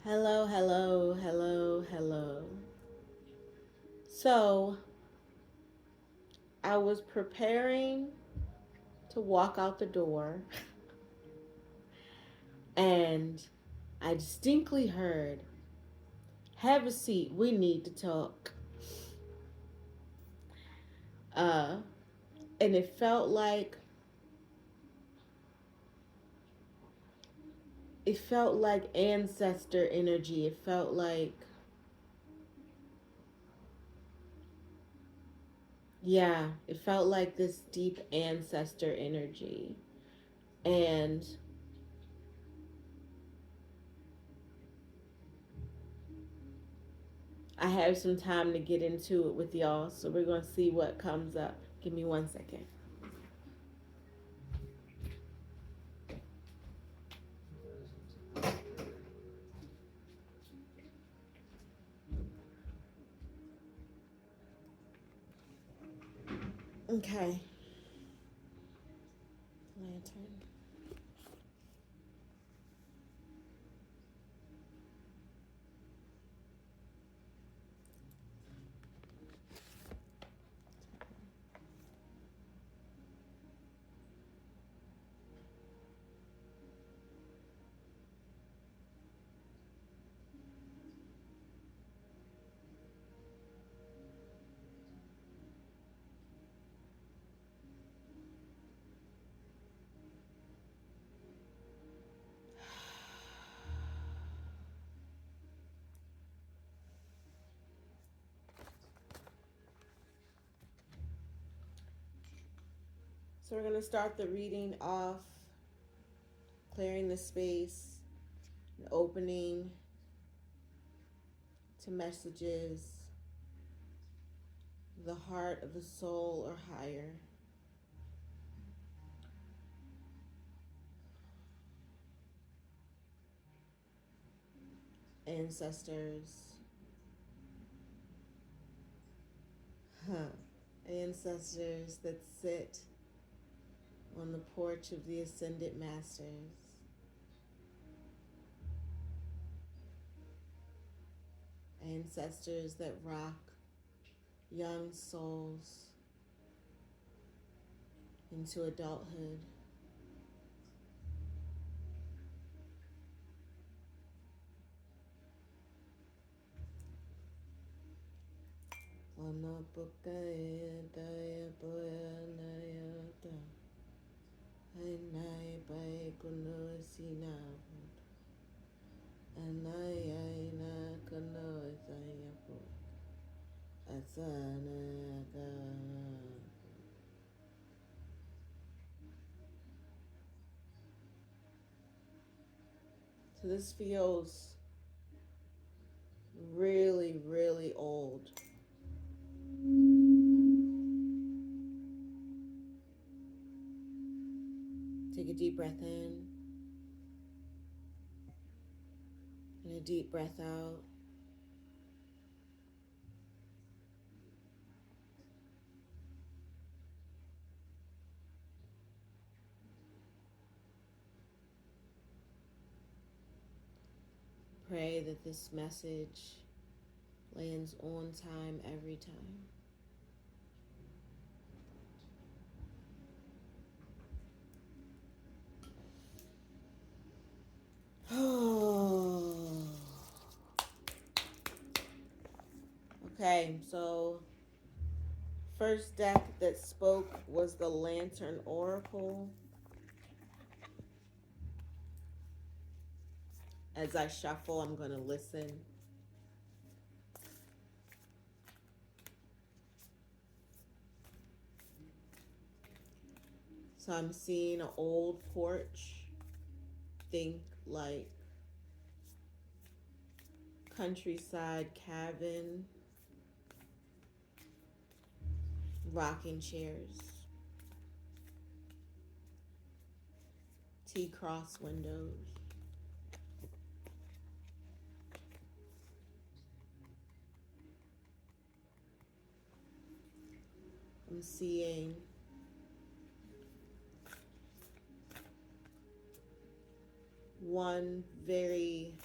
Hello, hello, hello, hello. So, I was preparing to walk out the door and I distinctly heard, "Have a seat, we need to talk." Uh, and it felt like ancestor energy. It felt like, yeah, it felt like this deep ancestor energy. And I have some time to get into it with y'all, so we're going to see what comes up. Give me 1 second. Okay. Lantern. So we're going to start the reading off, clearing the space, and opening to messages, the heart of the soul or higher. Ancestors. Ancestors that sit on the porch of the Ascended Masters. Ancestors that rock young souls into adulthood. So this feels really, really old. Take a deep breath in and a deep breath out. Pray that this message lands on time every time. Okay, so first deck that spoke was the Lantern Oracle. As I shuffle, I'm going to listen. So I'm seeing an old porch. Think like countryside cabin, rocking chairs, T-cross windows. I'm seeing one very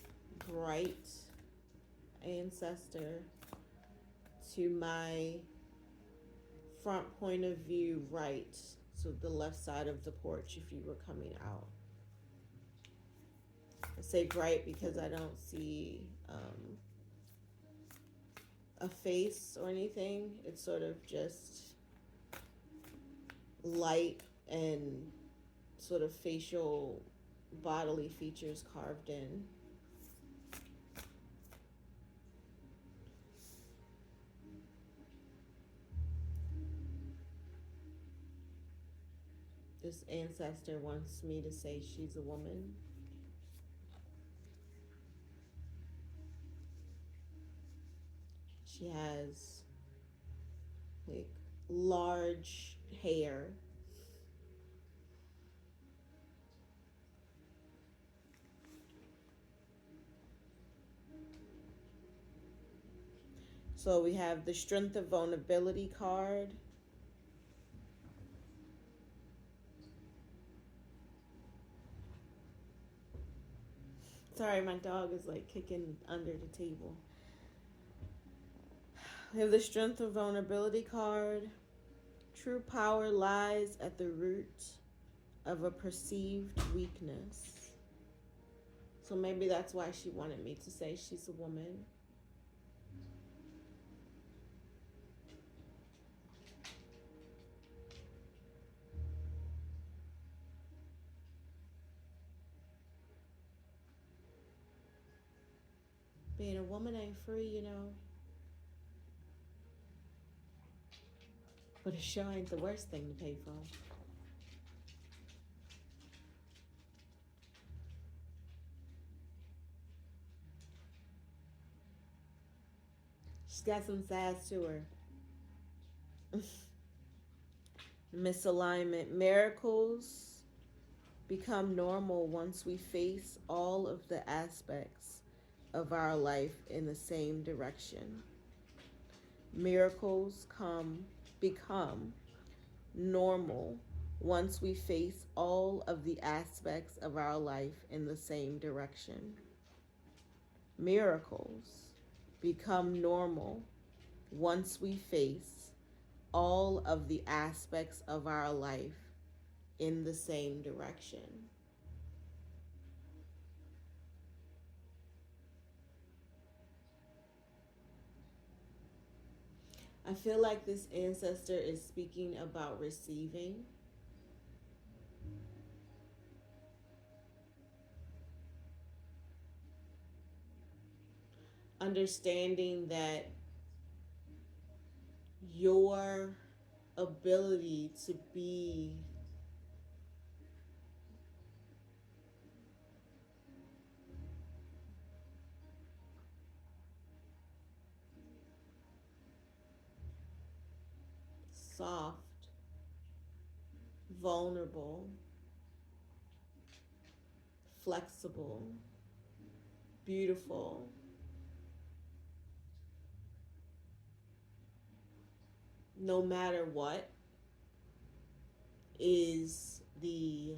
right ancestor to my front point of view right. So the left side of the porch if you were coming out. I say bright because I don't see a face or anything. It's sort of just light and sort of facial bodily features carved in. This ancestor wants me to say she's a woman. She has like large hair. So we have the Strength of Vulnerability card. Sorry, my dog is like kicking under the table. We have the Strength of Vulnerability card. True power lies at the root of a perceived weakness. So maybe that's why she wanted me to say she's a woman. Being a woman ain't free, you know. But it sure ain't the worst thing to pay for. She's got some sass to her. Misalignment. Miracles become normal once we face all of the aspects of our life in the same direction. Miracles become normal once we face all of the aspects of our life in the same direction. Miracles become normal once we face all of the aspects of our life in the same direction. I feel like this ancestor is speaking about receiving. Understanding that your ability to be soft, vulnerable, flexible, beautiful, no matter what, is the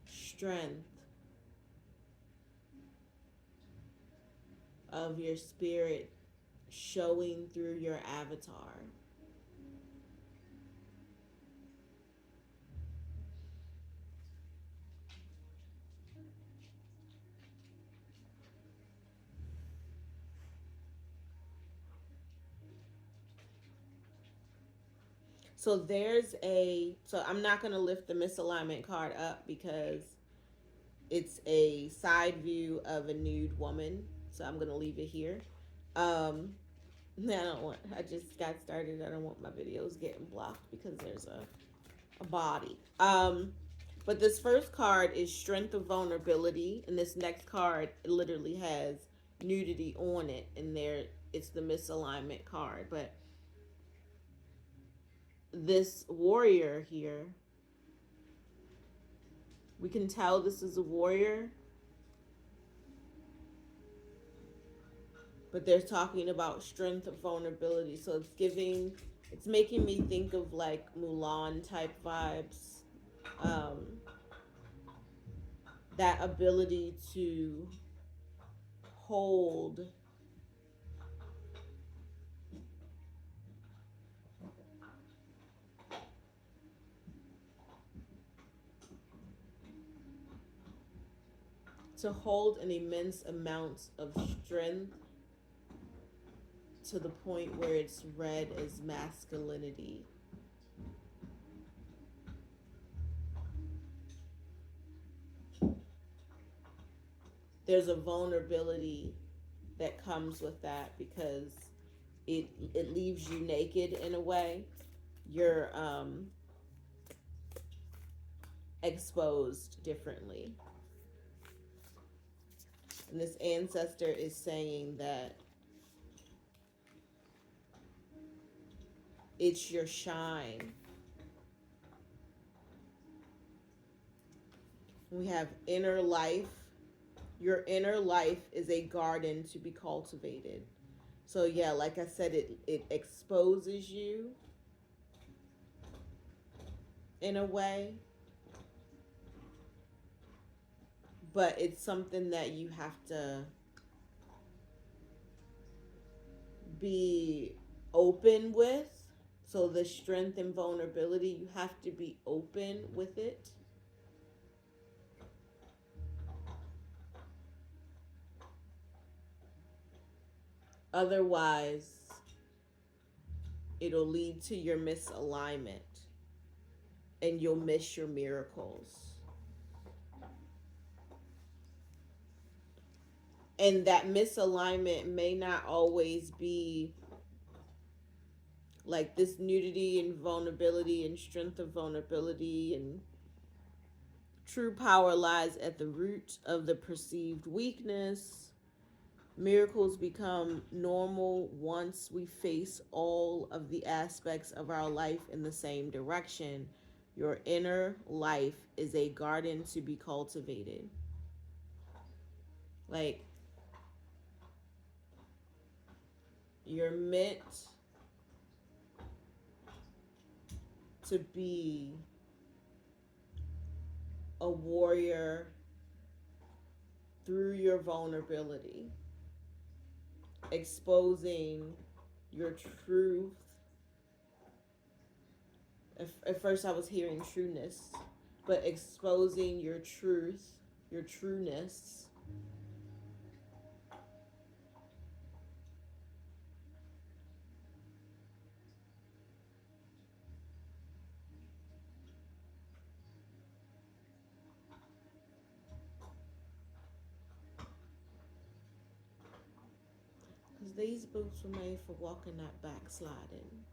strength of your spirit showing through your avatar. So I'm not going to lift the misalignment card up because it's a side view of a nude woman. So I'm going to leave it here. I just got started. I don't want my videos getting blocked because there's a body. But this first card is Strength of Vulnerability. And this next card literally has nudity on it. And it's the misalignment card. But this warrior here, we can tell this is a warrior, but they're talking about strength of vulnerability. So it's making me think of like Mulan type vibes. um, that ability to hold an immense amount of strength to the point where it's read as masculinity. There's a vulnerability that comes with that because it leaves you naked in a way. You're exposed differently. And this ancestor is saying that it's your shine. We have inner life. Your inner life is a garden to be cultivated. So yeah, like I said, it exposes you in a way, but it's something that you have to be open with. So the strength and vulnerability, you have to be open with it. Otherwise, it'll lead to your misalignment and you'll miss your miracles. And that misalignment may not always be like this nudity and vulnerability and strength of vulnerability, and true power lies at the root of the perceived weakness. Miracles become normal once we face all of the aspects of our life in the same direction. Your inner life is a garden to be cultivated. Like, you're meant to be a warrior through your vulnerability, exposing your truth. At first, I was hearing trueness, but exposing your truth, your trueness. Because these boots were made for walking, not backsliding.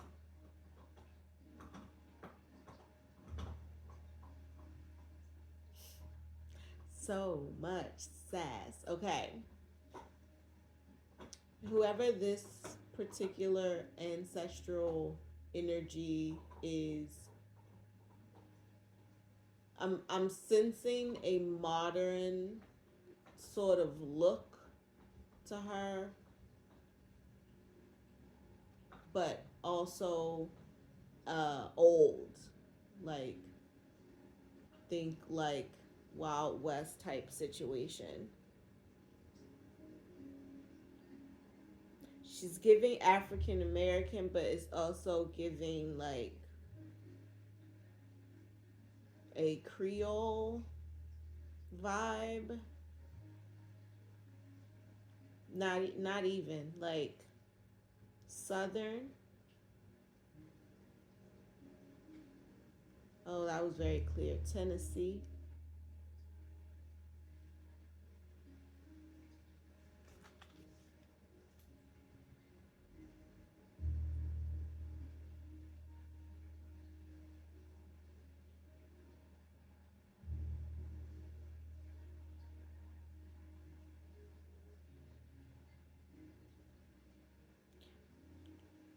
So much sass. Okay. Whoever this particular ancestral energy is, I'm sensing a modern sort of look to her, but also old. Like, think like Wild West type situation. She's giving African American, but it's also giving like a Creole vibe. Not even like Southern. Oh, that was very clear. Tennessee.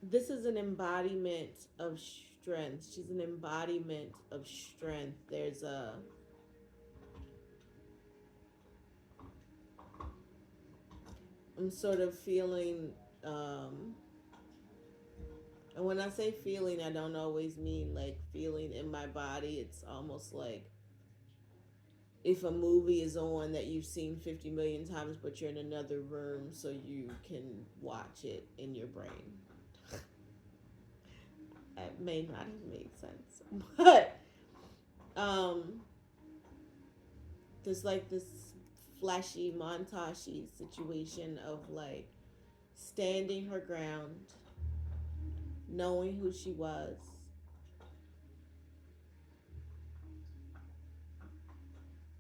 This is an embodiment of strength. She's an embodiment of strength. I'm sort of feeling And when I say feeling, I don't always mean like feeling in my body. It's almost like if a movie is on that you've seen 50 million times, but you're in another room so you can watch it in your brain. That may not have made sense. But there's like this flashy montage situation of like standing her ground, knowing who she was,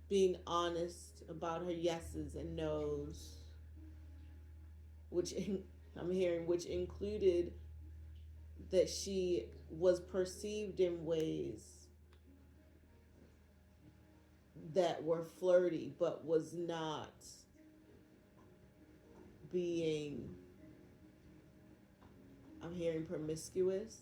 being honest about her yeses and nos, which I'm hearing, which included that she was perceived in ways that were flirty, but was not being, I'm hearing, promiscuous.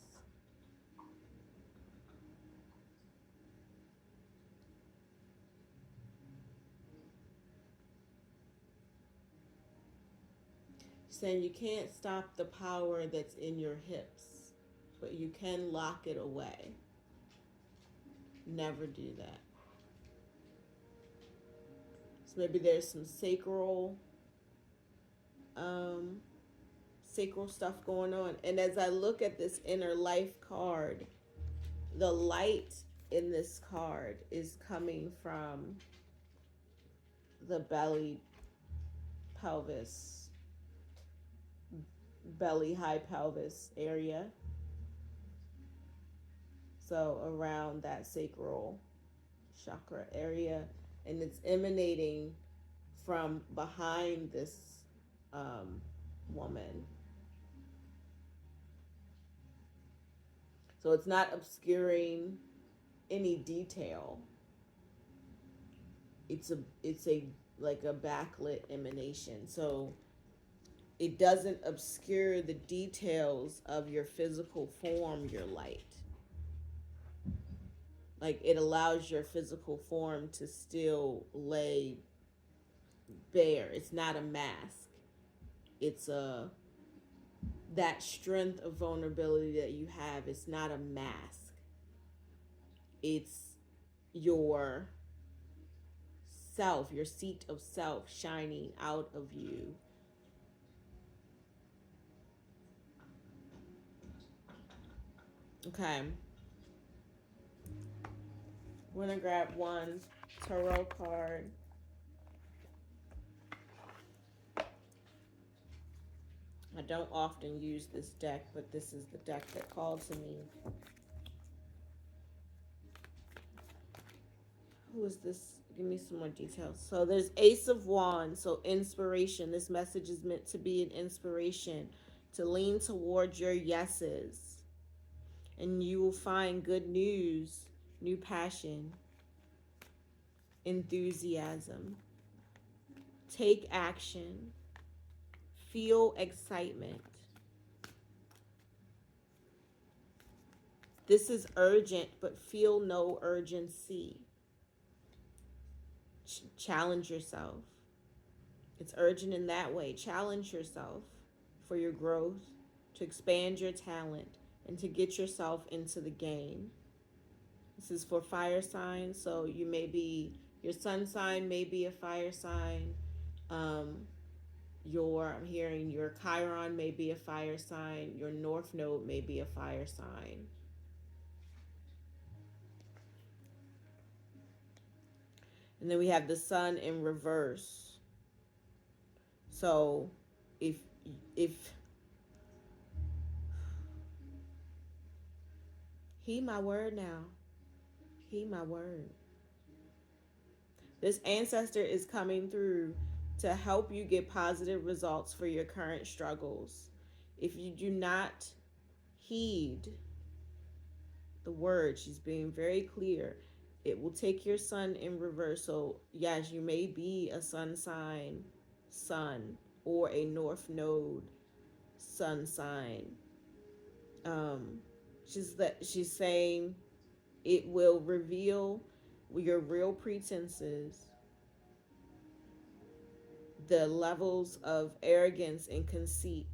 Saying you can't stop the power that's in your hips, but you can lock it away. Never do that. So maybe there's some sacral stuff going on. And as I look at this inner life card, the light in this card is coming from the belly, high pelvis area. So around that sacral chakra area. And it's emanating from behind this woman. So it's not obscuring any detail. It's a like a backlit emanation. So it doesn't obscure the details of your physical form, your light. Like it allows your physical form to still lay bare. It's not a mask. It's that strength of vulnerability that you have. It's not a mask. It's your self, your seat of self shining out of you. Okay. We're going to grab one tarot card. I don't often use this deck, but this is the deck that called to me. Who is this? Give me some more details. So there's Ace of Wands, so inspiration. This message is meant to be an inspiration, to lean towards your yeses. And you will find good news, new passion, enthusiasm. Take action. Feel excitement. This is urgent, but feel no urgency. Challenge yourself. It's urgent in that way. Challenge yourself for your growth, to expand your talent, and to get yourself into the game. This is for fire signs, so your sun sign may be a fire sign. I'm hearing your Chiron may be a fire sign. Your North Node may be a fire sign. And then we have the sun in reverse. So if heed my word now. Heed my word. This ancestor is coming through to help you get positive results for your current struggles. If you do not heed the word, she's being very clear, it will take your sun in reverse. So yes, you may be a sun sign sun or a North Node sun sign. She's saying it will reveal your real pretenses, the levels of arrogance and conceit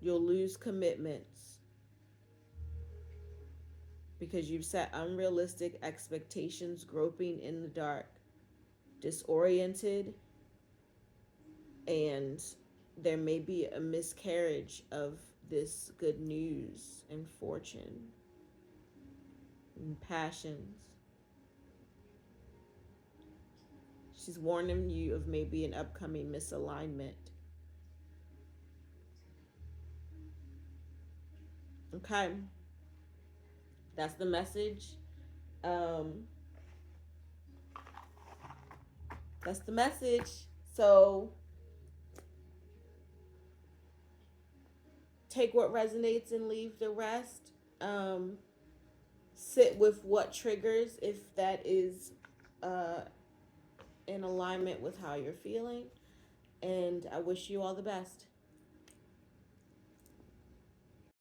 You'll lose commitments because you've set unrealistic expectations, groping in the dark, disoriented, and there may be a miscarriage of this good news and fortune and passions. She's warning you of maybe an upcoming misalignment. Okay, that's the message. Um, that's the message. So take what resonates and leave the rest. Um, Sit with what triggers if that is uh, in alignment with how you're feeling. And I wish you all the best.